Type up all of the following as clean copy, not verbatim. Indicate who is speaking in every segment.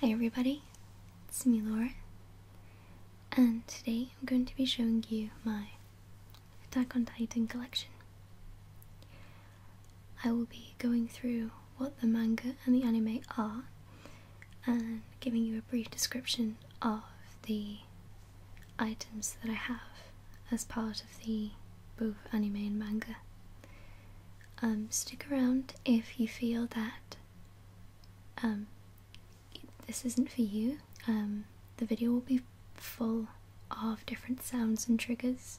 Speaker 1: Hi everybody, it's me Laura, and today I'm going to be showing you my Attack on Titan collection. I will be going through what the manga and the anime are and giving you a brief description of the items that I have as part of the both anime and manga. Stick around if you feel that this isn't for you. The video will be full of different sounds and triggers,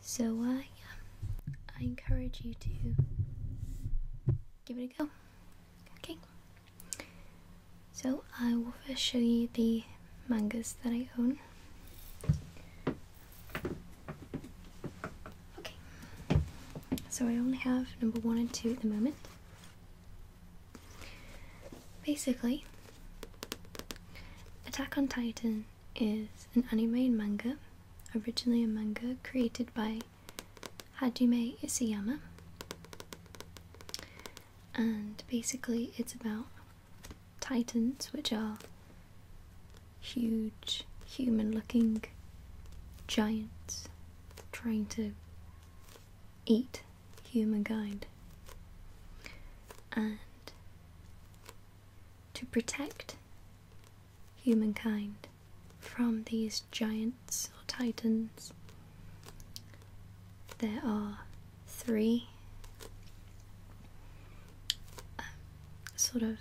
Speaker 1: so I encourage you to give it a go. Okay, so I will first show you the mangas that I own. Okay, so I only have number 1 and 2 at the moment. Basically, Attack on Titan is an anime and manga, originally a manga created by Hajime Isayama, and basically it's about titans, which are huge human looking giants trying to eat humankind, and to protect humankind from these giants or titans, there are 3 sort of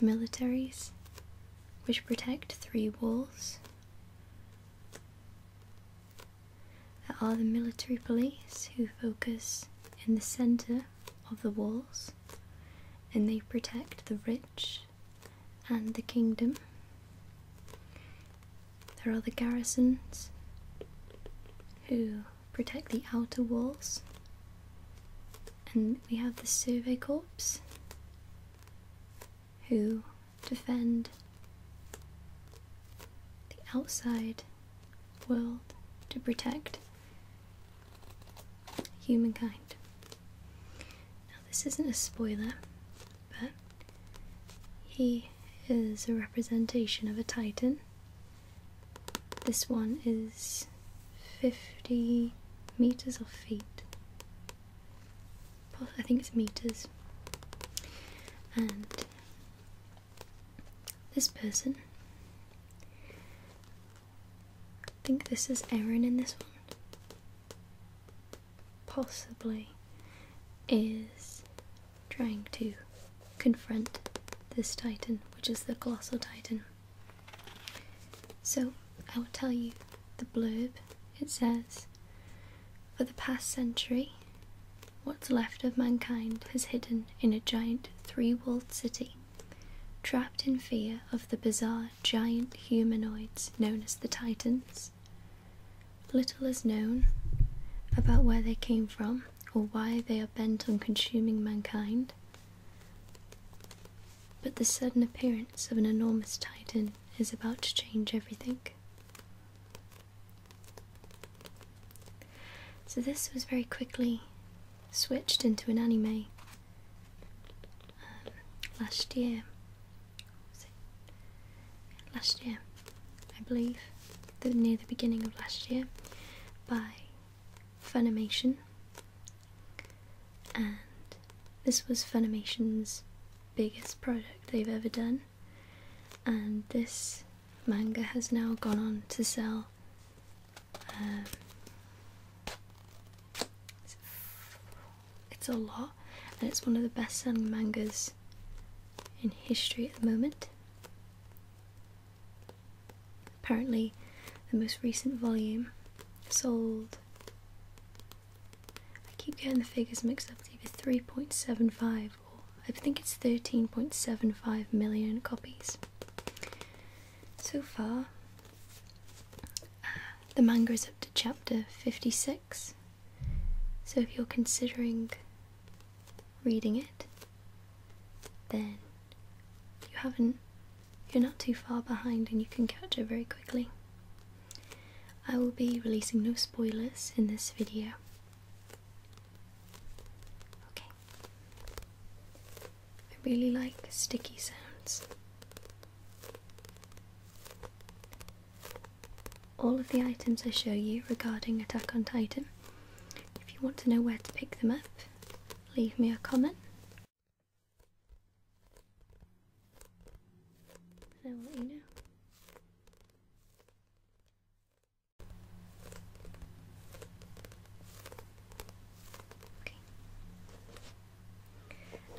Speaker 1: militaries which protect 3 walls. There are the military police who focus in the centre of the walls and they protect the rich and the kingdom. There are the garrisons who protect the outer walls, and we have the survey corps who defend the outside world to protect humankind. Now this isn't a spoiler, but he is a representation of a titan. This one is 50 meters or feet. I think it's meters. And this person, I think this is Eren in this one, possibly is trying to confront this titan, which is the Colossal Titan. So I will tell you the blurb. It says, "For the past century, what's left of mankind has hidden in a giant 3-walled city, trapped in fear of the bizarre giant humanoids known as the Titans. Little is known about where they came from or why they are bent on consuming mankind, but the sudden appearance of an enormous titan is about to change everything." So this was very quickly switched into an anime last year. Last year, I believe, near the beginning of last year, by Funimation, and this was Funimation's biggest project they've ever done, and this manga has now gone on to sell it's a lot, and it's one of the best selling mangas in history at the moment. Apparently the most recent volume sold, I keep getting the figures mixed up, it's either 3.75 or I think it's 13.75 million copies. So far, the manga is up to chapter 56, so if you're considering reading it, then you're not too far behind and you can catch it very quickly. I will be releasing no spoilers in this video. Okay. I really like sticky sounds. all of the items I show you regarding Attack on Titan. If you want to know where to pick them up, leave me a comment. And I'll let you know. Okay.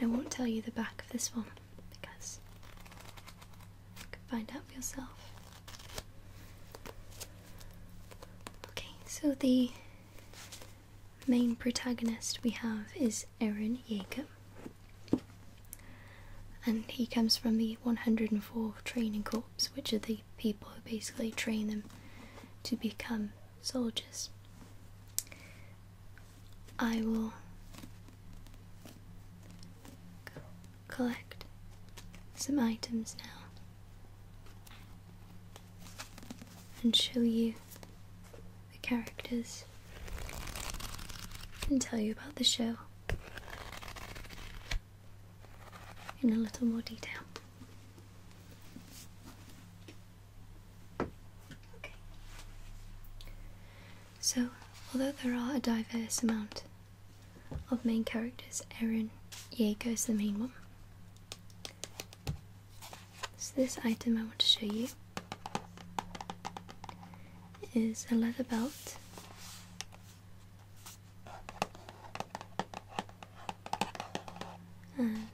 Speaker 1: I won't tell you the back of this one because you can find out for yourself. Okay, so the main protagonist we have is Eren Yeager, and he comes from the 104 Training Corps, which are the people who basically train them to become soldiers. I will collect some items now and show you the characters and tell you about the show in a little more detail. Okay. So, although there are a diverse amount of main characters, Eren Yeager is the main one. So this item I want to show you is a leather belt and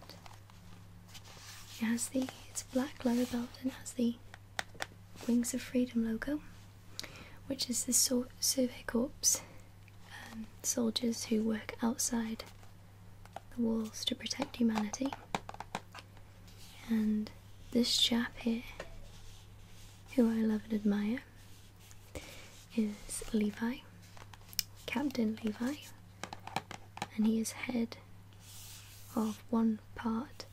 Speaker 1: it has it's a black leather belt and it has the Wings of Freedom logo, which is the Survey Corps soldiers who work outside the walls to protect humanity. And this chap here, who I love and admire, is Levi, Captain Levi, and he is head of one part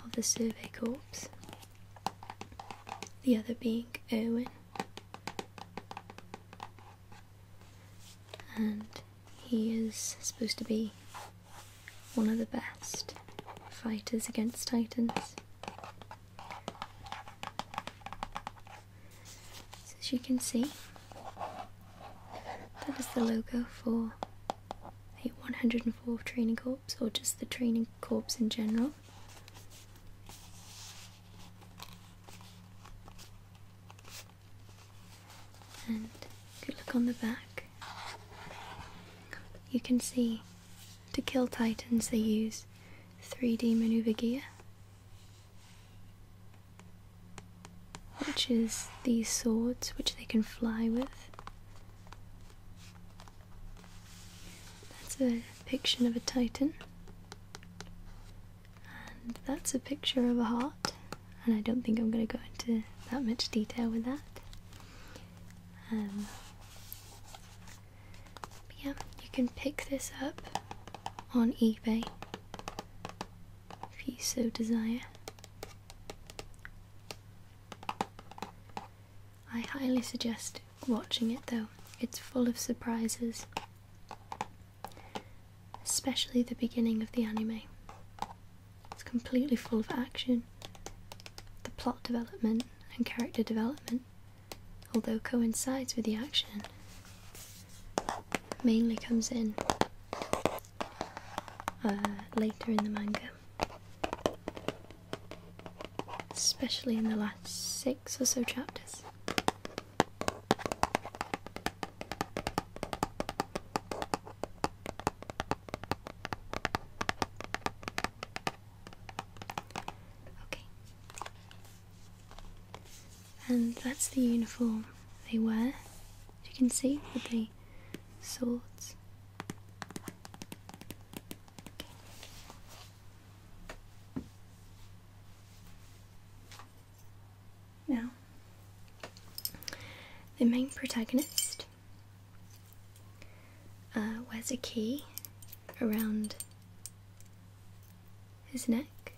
Speaker 1: of the Survey Corps, the other being Erwin, and he is supposed to be one of the best fighters against Titans. So as you can see, that is the logo for the 104 Training Corps, or just the Training Corps in general. And if you look on the back, you can see to kill Titans they use 3D maneuver gear, which is these swords which they can fly with. That's a depiction of a Titan, and that's a picture of a heart, and I don't think I'm going to go into that much detail with that. But yeah, you can pick this up on eBay if you so desire. I highly suggest watching it though, it's full of surprises, especially the beginning of the anime. It's completely full of action. The plot development and character development, although coincides with the action, mainly comes in later in the manga, especially in the last 6 or so chapters. Okay, and that's the uniform they wear, as you can see, with the swords. Now, the main protagonist wears a key around his neck,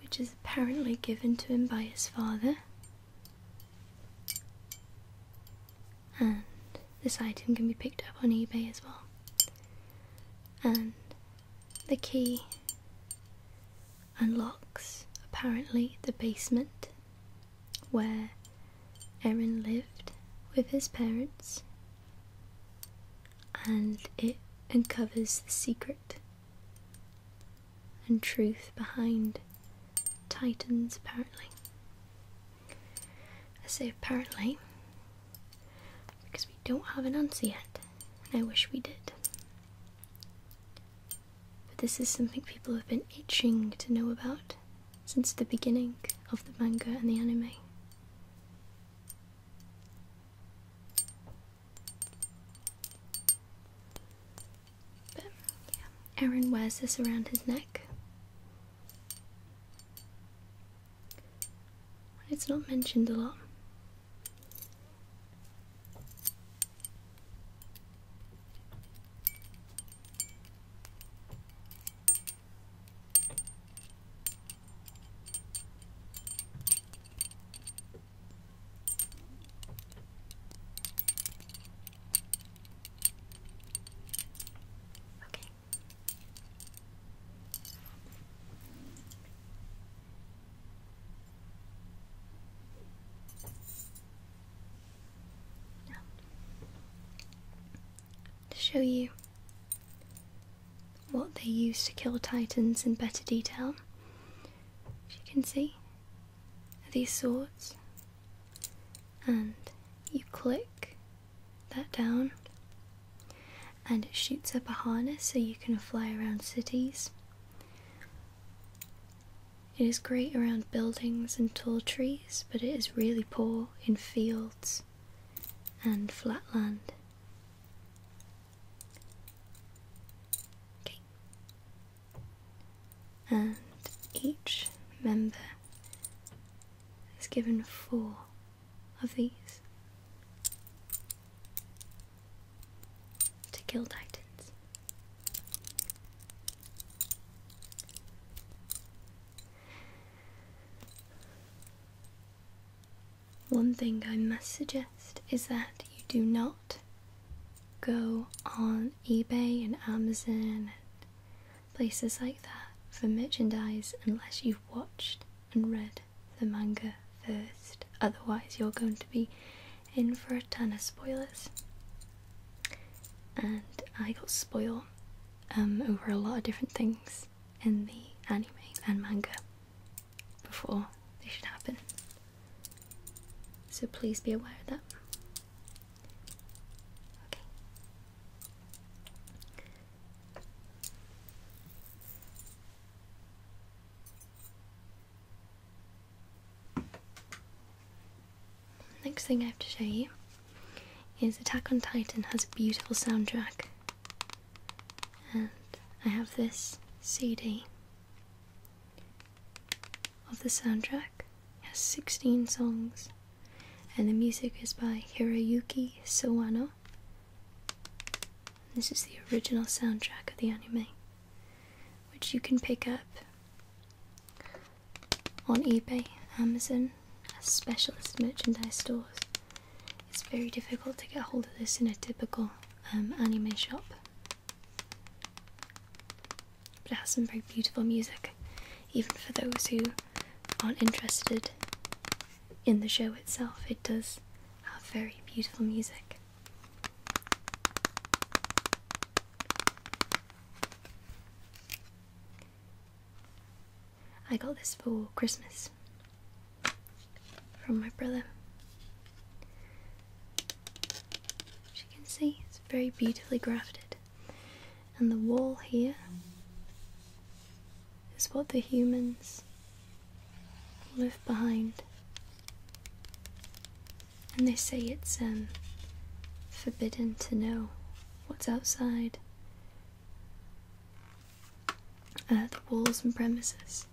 Speaker 1: which is apparently given to him by his father, and this item can be picked up on eBay as well. And the key unlocks apparently the basement where Eren lived with his parents, and it uncovers the secret and truth behind Titans, apparently. I say apparently because we don't have an answer yet, and I wish we did. But this is something people have been itching to know about since the beginning of the manga and the anime. But yeah, Eren wears this around his neck. It's not mentioned a lot. Okay. Show you what they use to kill Titans in better detail. As you can see, these swords, and you click that down and it shoots up a harness so you can fly around cities. It is great around buildings and tall trees, but it is really poor in fields and flat land. And each member is given 4 of these to kill Titans. One thing I must suggest is that you do not go on eBay and Amazon and places like that for merchandise unless you've watched and read the manga first. Otherwise you're going to be in for a ton of spoilers. And I got spoiled over a lot of different things in the anime and manga before they should happen. So please be aware of that. Next thing I have to show you is Attack on Titan has a beautiful soundtrack, and I have this CD of the soundtrack. It has 16 songs, and the music is by Hiroyuki Sawano. This is the original soundtrack of the anime, which you can pick up on eBay, Amazon, specialist merchandise stores. It's very difficult to get hold of this in a typical anime shop, but it has some very beautiful music, even for those who aren't interested in the show itself. It does have very beautiful music. I got this for Christmas from my brother. As you can see, it's very beautifully grafted, and the wall here is what the humans live behind, and they say it's forbidden to know what's outside the walls and premises.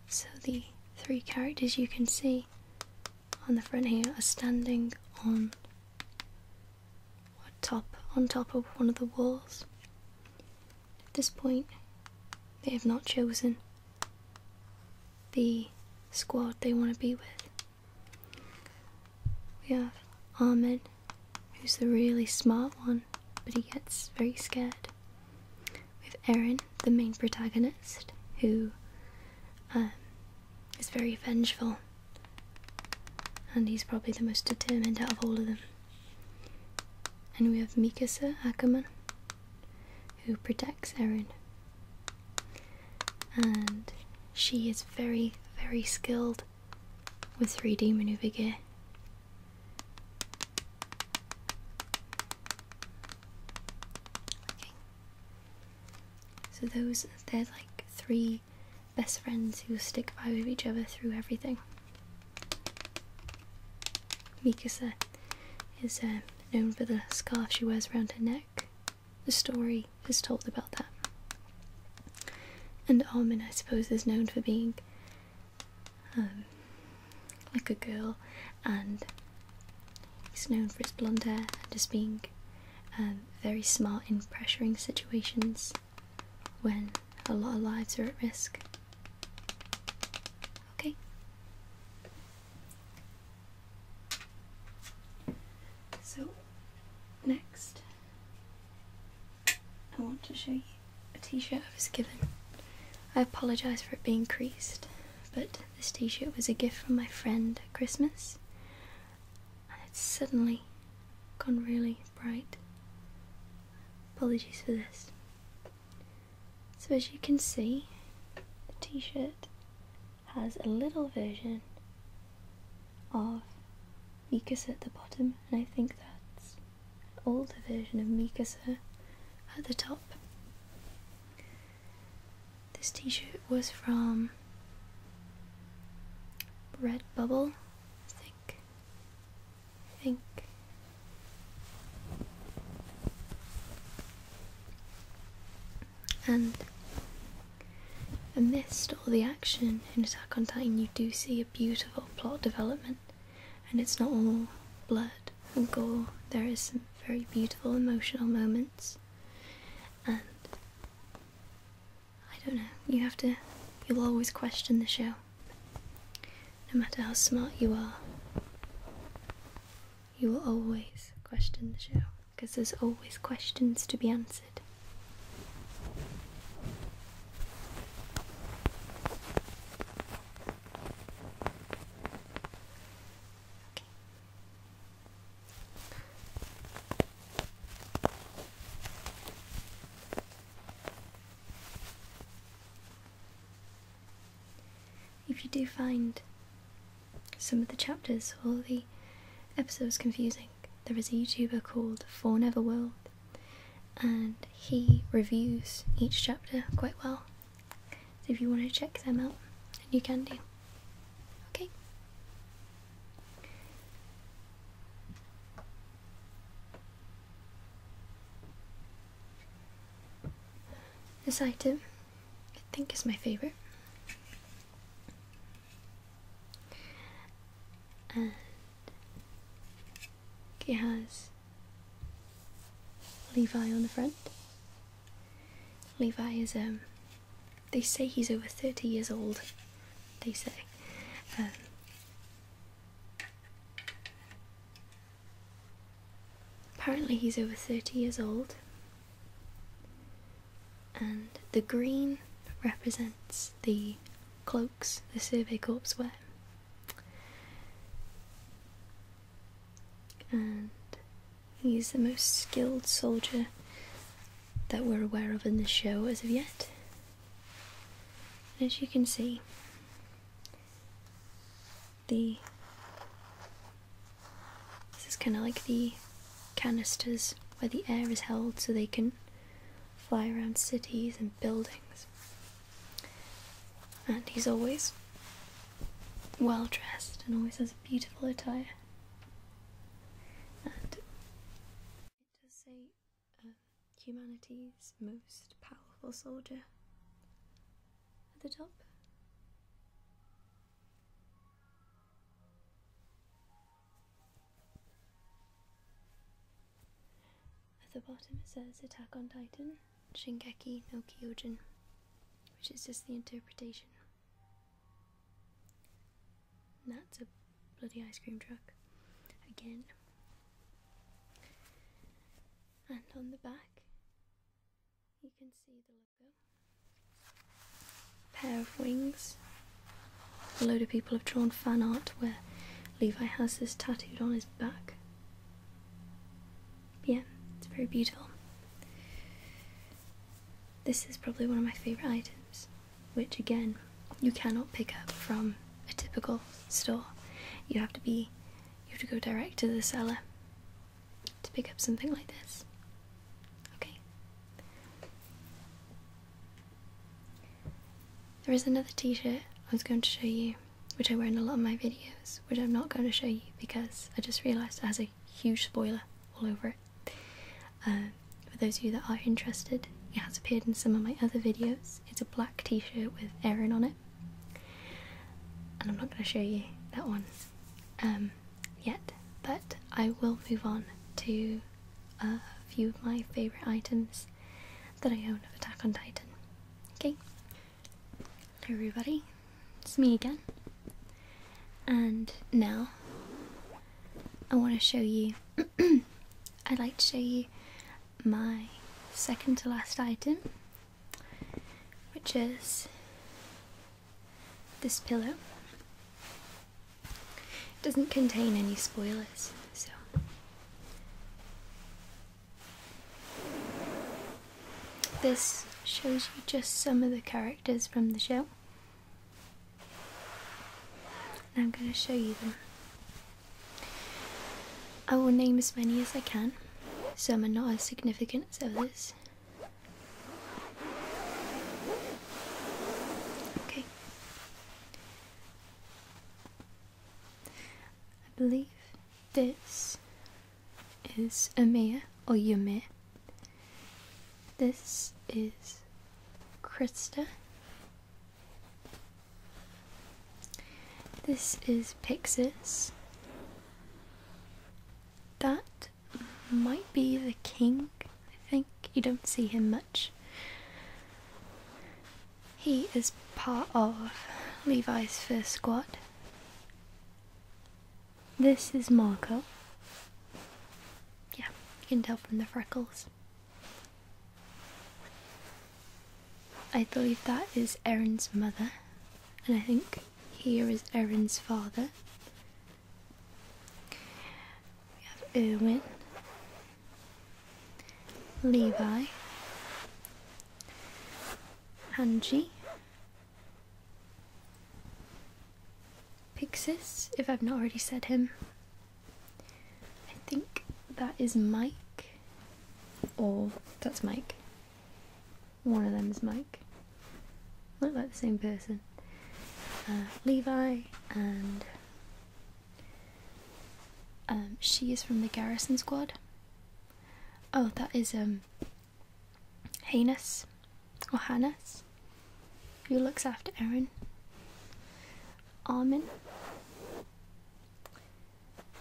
Speaker 1: So the 3 characters you can see on the front here are standing on top of one of the walls, this point, they have not chosen the squad they want to be with. We have Ahmed, who's the really smart one, but he gets very scared. We have Erin, the main protagonist, who is very vengeful, and he's probably the most determined out of all of them. And we have Mikasa Ackerman, who protects Erin, and she is very, very skilled with 3D maneuver gear. Okay. So they're like 3 best friends who stick by with each other through everything. Mikasa is known for the scarf she wears around her neck. The story is told about that. And Armin, I suppose, is known for being like a girl, and he's known for his blonde hair and just being very smart in pressuring situations when a lot of lives are at risk. Okay. So, next, I want to show you a t-shirt I was given. I apologise for it being creased, but this t-shirt was a gift from my friend at Christmas, and it's suddenly gone really bright. Apologies for this. So as you can see, the t-shirt has a little version of Mikasa at the bottom, and I think that's an older version of Mikasa at the top. This t-shirt was from Redbubble, I think. And amidst all the action in Attack on Titan, you do see a beautiful plot development, and it's not all blood and gore. There is some very beautiful emotional moments, and I don't know, you'll always question the show. No matter how smart you are, you will always question the show, because there's always questions to be answered. Okay. If you do find some of the chapters or the episodes confusing, there is a YouTuber called For Neverworld, and he reviews each chapter quite well. So if you want to check them out, then you can do. Okay. This item, I think, is my favourite. And it has Levi on the front. Levi is, they say he's over 30 years old, they say. Apparently he's over 30 years old. And the green represents the cloaks the Survey Corps wear. And he's the most skilled soldier that we're aware of in the show as of yet. And as you can see, this is kind of like the canisters where the air is held so they can fly around cities and buildings. And he's always well dressed and always has a beautiful attire. And it does say humanity's most powerful soldier at the top. At the bottom it says Attack on Titan, Shingeki no Kyojin, which is just the interpretation. And that's a bloody ice cream truck again. And on the back you can see the logo. Pair of wings. A load of people have drawn fan art where Levi has this tattooed on his back. Yeah, it's very beautiful. This is probably one of my favourite items, which again, you cannot pick up from a typical store. You have to go direct to the seller to pick up something like this. Okay. There is another t-shirt I was going to show you, which I wear in a lot of my videos, which I'm not going to show you because I just realised it has a huge spoiler all over it. For those of you that are interested, it has appeared in some of my other videos. It's a black t-shirt with Aaron on it, and I'm not going to show you that one yet, but I will move on to a few of my favourite items that I own of Attack on Titan. Okay, hello everybody, it's me again, and now I want to show you I'd like to show you my second to last item, which is this pillow. It doesn't contain any spoilers, so this shows you just some of the characters from the show. And I'm going to show you them. I will name as many as I can. Some are not as significant as others. Okay. I believe this is Amir or Ymir. This is Krista. This is Pixis. That might be the king, I think. You don't see him much. He is part of Levi's first squad. This is Marco. Yeah, you can tell from the freckles. I believe that is Erin's mother, and I think here is Erin's father. We have Erwin, Levi, Hanji, Pixis, if I've not already said him. I think that is Mike, or that's Mike. One of them is Mike. Look like the same person. Levi, and she is from the Garrison Squad. Oh, that is Hannes, or Hannes, who looks after Eren. Armin.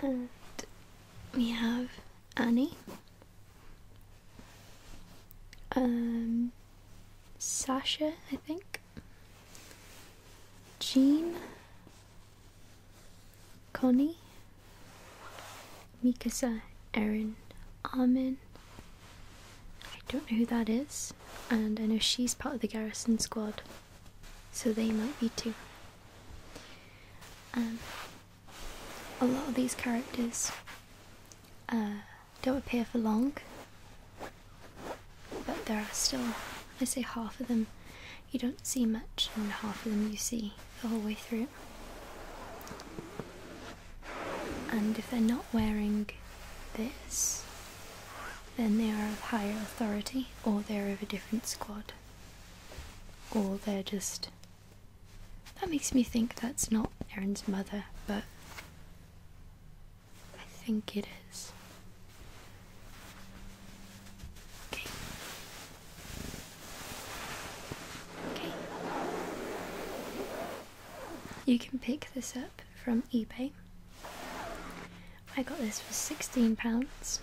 Speaker 1: And we have Annie. Sasha, I think. Jean. Connie. Mikasa, Eren, Armin. I don't know who that is, and I know she's part of the Garrison Squad, so they might be too. A lot of these characters don't appear for long, but there are still, I say half of them you don't see much, and half of them you see the whole way through. And if they're not wearing this, then they are of higher authority, or they're of a different squad, or they're just... That makes me think that's not Eren's mother, but I think it is. Okay. Okay. You can pick this up from eBay. I got this for £16.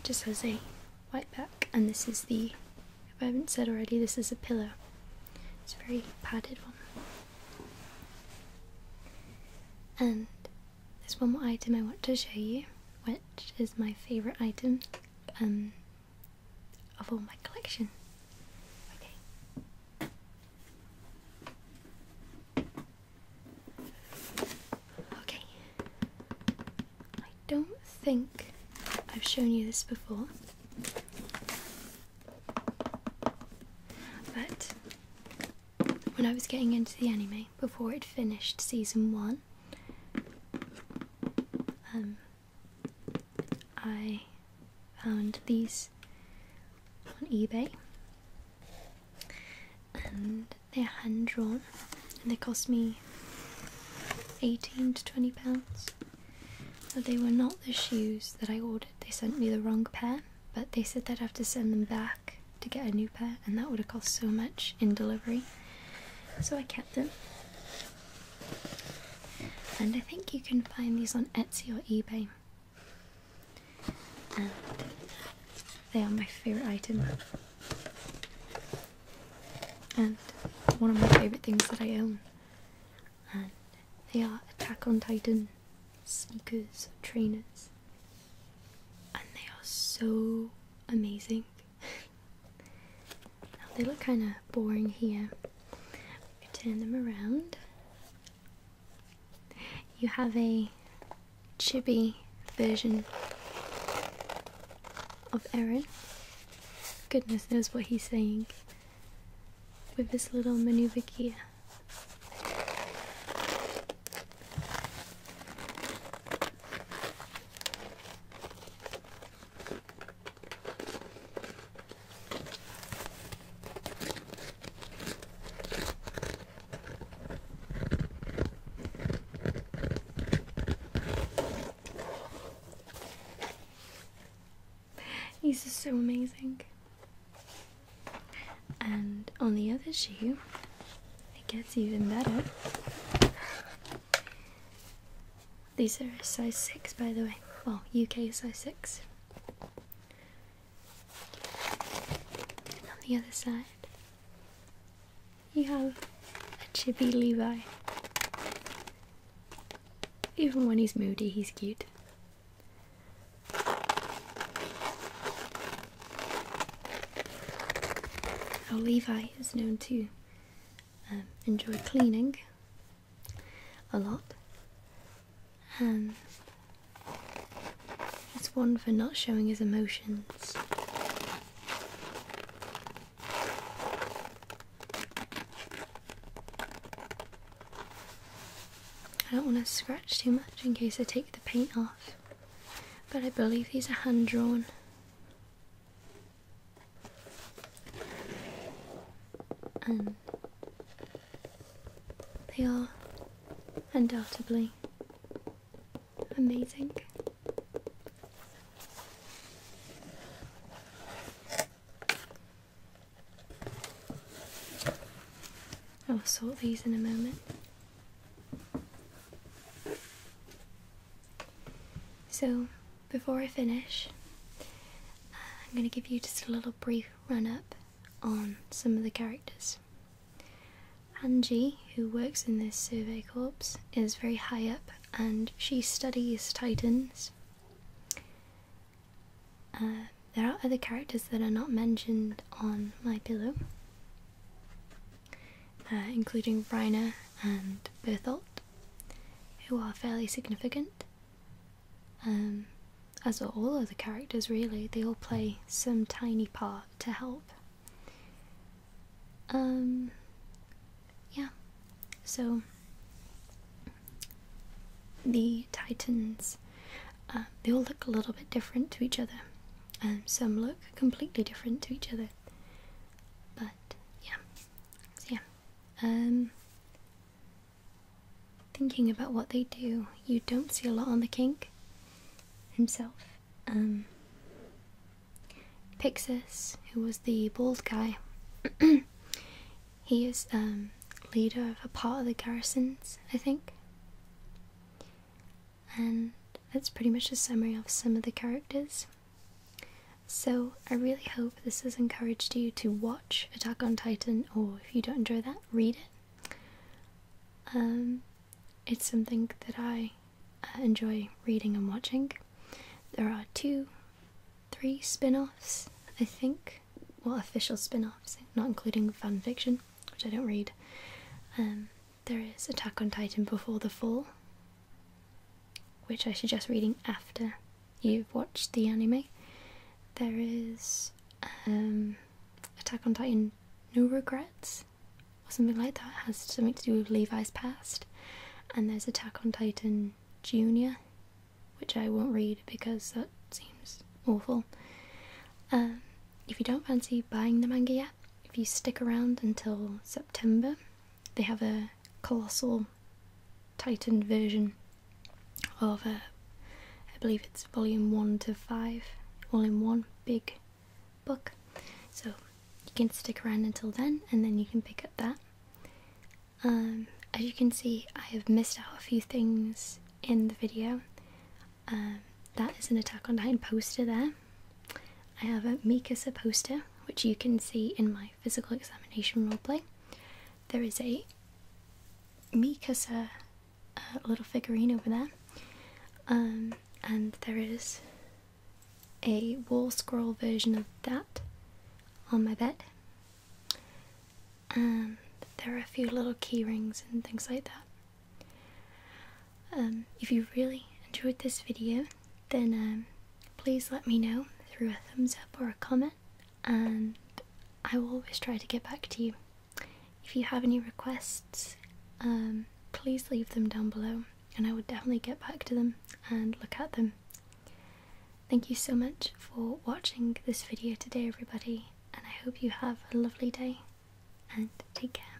Speaker 1: just has a white back, and this is the, if I haven't said already, this is a pillow. It's a very padded one. And there's one more item I want to show you, which is my favourite item of all my collection. Okay. Okay. I don't think I've shown you this before, but when I was getting into the anime, before it finished season 1, I found these on eBay, and they're hand drawn, and they cost me £18 to £20. But they were not the shoes that I ordered. They sent me the wrong pair, but they said that I'd have to send them back to get a new pair, and that would have cost so much in delivery, so I kept them. And I think you can find these on Etsy or eBay, and they are my favourite item, and one of my favourite things that I own. And they are Attack on Titan sneakers, trainers, and they are so amazing. Now they look kind of boring here. I turn them around. You have a chibi version of Eren. Goodness knows what he's saying with this little maneuver gear. These are so amazing. And on the other shoe, it gets even better. These are a size 6, by the way. Well, UK size 6. And on the other side, you have a chibi Levi. Even when he's moody, he's cute. Now, Levi is known to enjoy cleaning a lot, and it's one for not showing his emotions. I don't want to scratch too much in case I take the paint off, but I believe these are hand drawn. And they are undoubtedly amazing. I'll sort these in a moment. So, before I finish, I'm going to give you just a little brief run-up on some of the characters. Hanji, who works in this survey corps, is very high up and she studies titans. There are other characters that are not mentioned on my pillow, including Reiner and Berthold, who are fairly significant. As are all other characters really, they all play some tiny part to help. Yeah, so the Titans, they all look a little bit different to each other, and some look completely different to each other, but yeah, so yeah, thinking about what they do, you don't see a lot on the King himself. Pixis, who was the bald guy, he is leader of a part of the garrisons, I think. And that's pretty much a summary of some of the characters. So I really hope this has encouraged you to watch Attack on Titan, or if you don't enjoy that, read it. It's something that I enjoy reading and watching. There are 3 spin-offs, I think. Well, official spin-offs, not including fan fiction, which I don't read. There is Attack on Titan Before the Fall, which I suggest reading after you've watched the anime. There is Attack on Titan No Regrets, or something like that. It has something to do with Levi's past. And there's Attack on Titan Junior, which I won't read because that seems awful. If you don't fancy buying the manga yet, if you stick around until September, they have a Colossal Titan version of I believe it's volume 1 to 5, all in one big book. So you can stick around until then, and then you can pick up that. As you can see, I have missed out a few things in the video. That is an Attack on Titan poster there. I have a Mikasa poster, which you can see in my physical examination roleplay. There is a Mikasa little figurine over there. And there is a wall scroll version of that on my bed. And there are a few little key rings and things like that. If you really enjoyed this video, then please let me know through a thumbs up or a comment, and I will always try to get back to you. If you have any requests, please leave them down below, and I would definitely get back to them and look at them. Thank you so much for watching this video today, everybody, and I hope you have a lovely day, and take care.